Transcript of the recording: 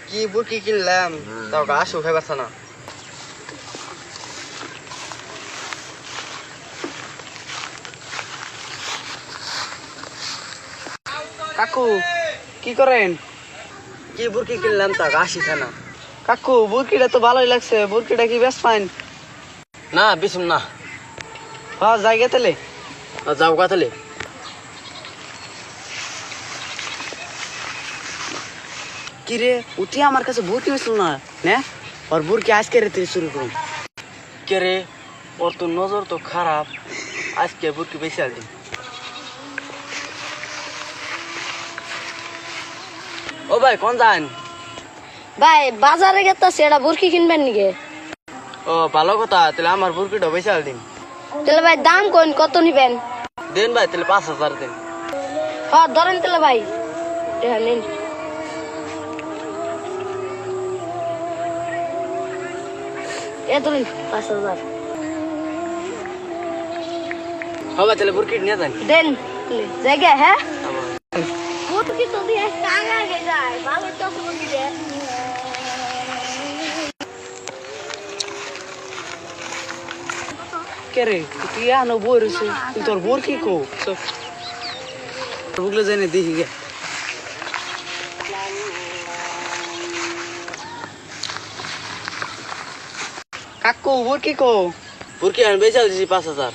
কি বুরকি কিনলাম তাও ঘাস উঠে পারছে না। কাকু কি করেন? কি বুরকি কিনলাম তা ঘাসই খায় না। কাকু বুরকিটা তো ভালোই লাগছে, বুরকিটা কি বেশ ফাইন? না বিছুম না। হ্যাঁ জায়গা তেলে যাও গা তাহলে। কি রে উঠি আমার কাছে বুরকি হয়েছিল না নে, আর বুরকি আজকে রেতে শুরু করুন। কে রে ওর তো নজর তো খারাপ, আজকে বুরকি বেশি আল দিন। ও ভাই কোন যান? ভাই বাজারে গেতাছি, এটা বুরকি কিনবেন নাকি? ও ভালো কথা, তাহলে আমার বুরকিটা বেশি আল দিন। তাহলে ভাই দাম কোন কত নিবেন? দেন ভাই তাহলে 5,000 দেন। হ্যাঁ ধরেন তাহলে ভাই, এটা নিন। এ ধরেন 5,000 হবে তাহলে বুরকি নিয়ে যান। দেন জায়গা। হ্যাঁ বুরকি তো দিয়ে টাকা গে যায়, ভালো তো বুরকি দে। কে রে তুই আনো বই রয়েছে, তুই তোর বুরকি কো বুকলে যাই না দেখি গে। কাকু বুরকি কো? বুরকি আমি বেশি আল দিছি 5,000।